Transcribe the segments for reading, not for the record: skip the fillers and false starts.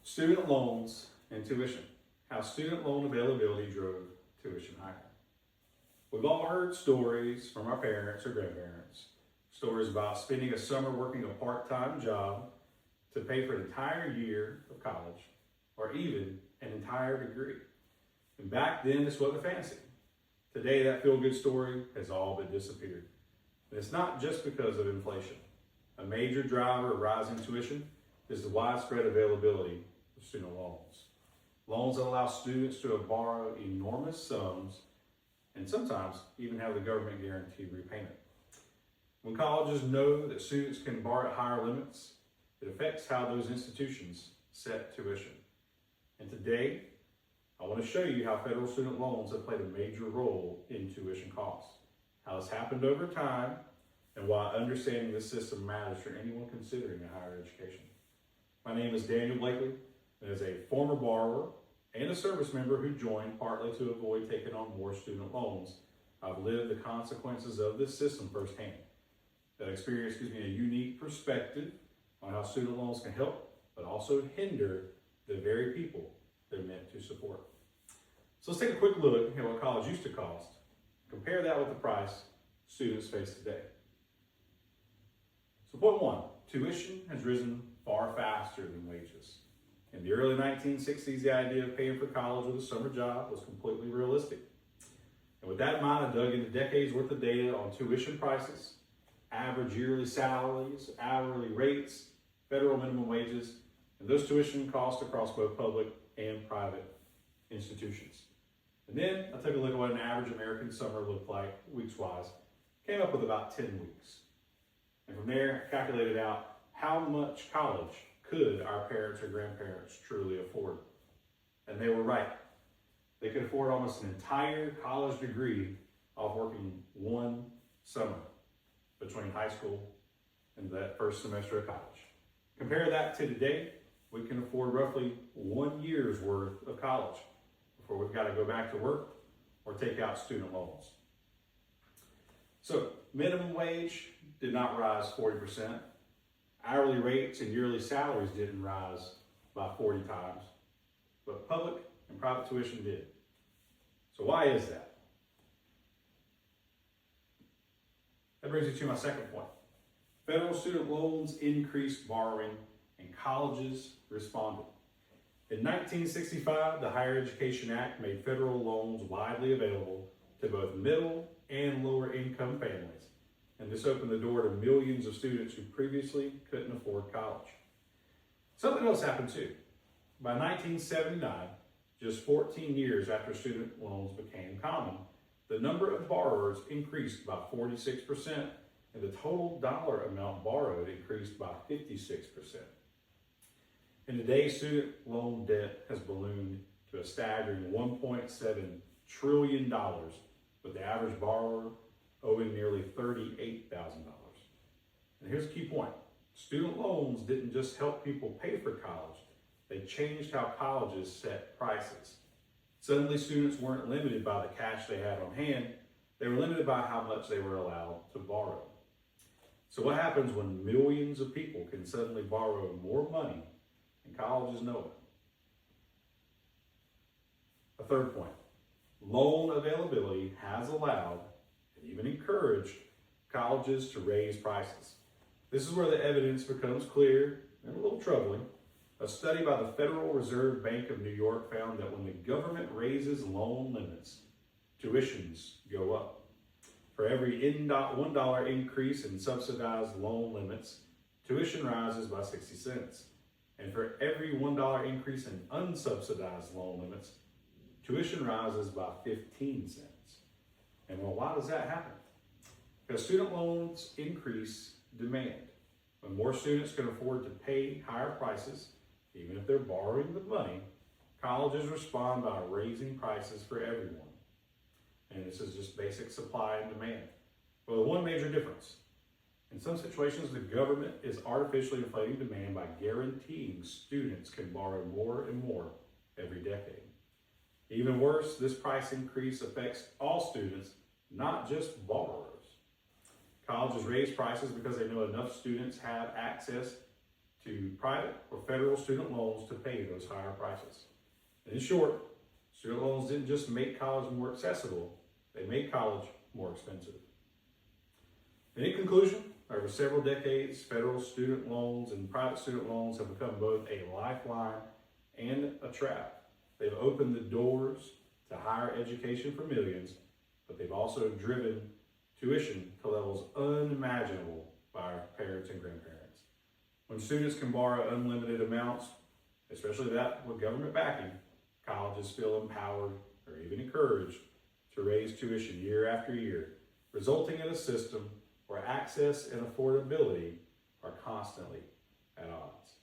Student loans and tuition. How student loan availability drove tuition higher. We've all heard stories from our parents or grandparents. Stories about spending a summer working a part-time job to pay for an entire year of college or even an entire degree. And back then, this wasn't fancy. Today, that feel-good story has all but disappeared. And it's not just because of inflation. A major driver of rising tuition is the widespread availability of student loans. Loans that allow students to borrow enormous sums and sometimes even have the government guaranteed repayment. When colleges know that students can borrow at higher limits, it affects how those institutions set tuition. And today, I want to show you how federal student loans have played a major role in tuition costs, how it's happened over time, and why understanding this system matters for anyone considering a higher education. My name is Daniel Blakely, and as a former borrower and a service member who joined partly to avoid taking on more student loans, I've lived the consequences of this system firsthand. That experience gives me a unique perspective on how student loans can help, but also hinder the very people they're meant to support. So let's take a quick look at what college used to cost. Compare that with the price students face today. So point one, tuition has risen far faster than wages. In the early 1960s, the idea of paying for college with a summer job was completely realistic. And with that in mind, I dug into decades worth of data on tuition prices, average yearly salaries, hourly rates, federal minimum wages, and those tuition costs across both public and private institutions. And then I took a look at what an average American summer looked like weeks-wise, came up with about 10 weeks. And from there, I calculated out how much college could our parents or grandparents truly afford. And they were right. They could afford almost an entire college degree off working one summer between high school and that first semester of college. Compare that to today, we can afford roughly 1 year's worth of college before we've got to go back to work or take out student loans. So minimum wage did not rise 40%. Hourly rates and yearly salaries didn't rise by 40 times, but public and private tuition did. So why is that? That brings me to my second point. Federal student loans increased borrowing and colleges responded. In 1965, the Higher Education Act made federal loans widely available to both middle and lower income families. And this opened the door to millions of students who previously couldn't afford college. Something else happened too. By 1979, just 14 years after student loans became common, the number of borrowers increased by 46%, and the total dollar amount borrowed increased by 56%. And today, student loan debt has ballooned to a staggering $1.7 trillion, with the average borrower owing nearly $38,000. And here's a key point. Student loans didn't just help people pay for college, they changed how colleges set prices. Suddenly, students weren't limited by the cash they had on hand, they were limited by how much they were allowed to borrow. So what happens when millions of people can suddenly borrow more money and colleges know it? A third point, loan availability has allowed and even encouraged colleges to raise prices. This is where the evidence becomes clear and a little troubling. A study by the Federal Reserve Bank of New York found that when the government raises loan limits, tuitions go up. For every $1 increase in subsidized loan limits, tuition rises by 60 cents. And for every $1 increase in unsubsidized loan limits, tuition rises by 15 cents. And well, why does that happen? Because student loans increase demand. When more students can afford to pay higher prices, even if they're borrowing the money, colleges respond by raising prices for everyone. And this is just basic supply and demand. Well, the one major difference. In some situations, the government is artificially inflating demand by guaranteeing students can borrow more and more every decade. Even worse, this price increase affects all students, not just borrowers. Colleges raise prices because they know enough students have access to private or federal student loans to pay those higher prices. In short, student loans didn't just make college more accessible, they made college more expensive. And in conclusion, over several decades, federal student loans and private student loans have become both a lifeline and a trap. They've opened the doors to higher education for millions, but they've also driven tuition to levels unimaginable by our parents and grandparents. When students can borrow unlimited amounts, especially that with government backing, colleges feel empowered or even encouraged to raise tuition year after year, resulting in a system where access and affordability are constantly at odds.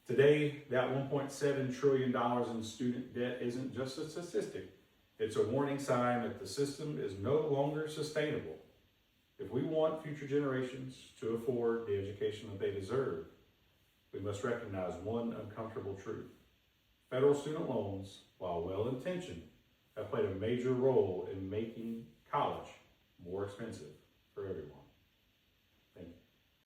Today, that $1.7 trillion in student debt isn't just a statistic. It's a warning sign that the system is no longer sustainable. If we want future generations to afford the education that they deserve, we must recognize one uncomfortable truth. Federal student loans, while well-intentioned, have played a major role in making college more expensive for everyone.